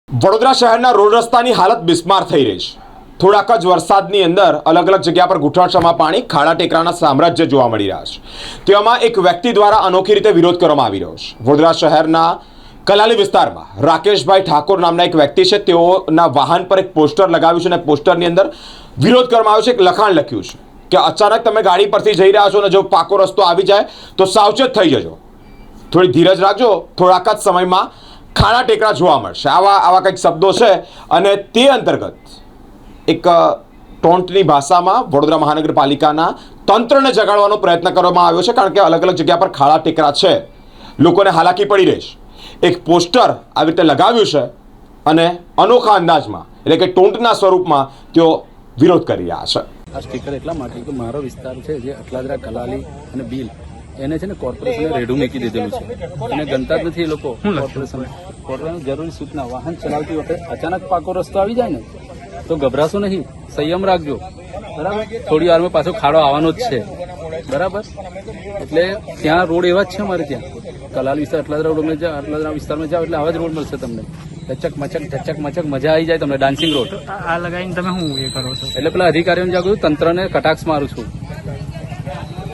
વડોદરા શહેરના રોડ રસ્તાની હાલત બિસ્માર થઈ રહી છે। થોડાક જ વરસાદની અંદર અલગ અલગ જગ્યા પર ઘૂંટણસમા પાણી, ખાડા ટેકરાના સામ્રાજ્ય જોવા મળી રહ્યા છે। તેમાં એક વ્યક્તિ દ્વારા અનોખી રીતે વિરોધ કરવામાં આવી રહ્યો છે। વડોદરા શહેરના કલાલી વિસ્તારમાં રાકેશભાઈ ઠાકોર નામના એક વ્યક્તિ છે। તેઓના વાહન પર એક પોસ્ટર લગાવ્યું છે અને પોસ્ટરની અંદર વિરોધ કરવામાં આવ્યો છે। એક લખાણ લખ્યું છે કે અચાનક તમે ગાડી પરથી જઈ રહ્યા છો અને જો પાકો રસ્તો આવી જાય તો સાવચેત થઈ જજો, થોડી ધીરજ રાખજો, થોડાક જ સમયમાં ખાડા ટેકરા જોવા મળશે। આવા કંઈક શબ્દો છે અને તે અંતર્ગત એક ટોન્ટની ભાષામાં વડોદરા મહાનગરપાલિકાના તંત્રને જગાડવાનો પ્રયત્ન કરવામાં આવ્યો છે, કારણ કે અલગ અલગ જગ્યા પર ખાડા ટેકરા છે, લોકોને હાલાકી પડી રહી છે। એક પોસ્ટર આવી રીતે લગાવ્યું છે અને અનોખા અંદાજમાં એટલે કે ટોન્ટના સ્વરૂપમાં તેઓ વિરોધ કરી રહ્યા છે। આ સ્ટીકર એટલા માટે કે મારો વિસ્તાર છે જે અટલાદરા, કલાલી અને બીલ એને છે ને કોર્પોરેશને રેડું મૂકી દીધેલું છે અને ગણતા જ નથી એ લોકો। કોર્પોરેશન જરૂરી સૂચના, વાહન ચલાવતી વખતે અચાનક પાકો રસ્તો આવી જાય ને તો ગભરાશો નહીં, સંયમ રાખજો, બરાબર। થોડી વારમાં પાછો ખાડો આવવાનો જ છે, બરાબર। એટલે ત્યાં રોડ એવા જ છે અમારે ત્યાં કલાલ વિસ્તાર, અટલાદરા વિસ્તારમાં જાઓ એટલે આવા જ રોડ મળશે તમને, ચચક મચક મજા આવી જાય તમને, ડાન્સિંગ રોડ। આ લગાવીને તમે શું એ કરો છો? એટલે પેલા અધિકારીઓને જાગું તંત્રને કટાક્ષ મારું છું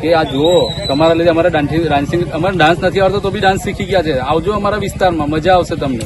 કે આ જુઓ, તમારા લીધે અમારે ડાન્સિંગ અમારે ડાન્સ નથી આવડતો તો બી ડાન્સ શીખી ગયા છે, આવજો અમારા વિસ્તારમાં, મજા આવશે તમને।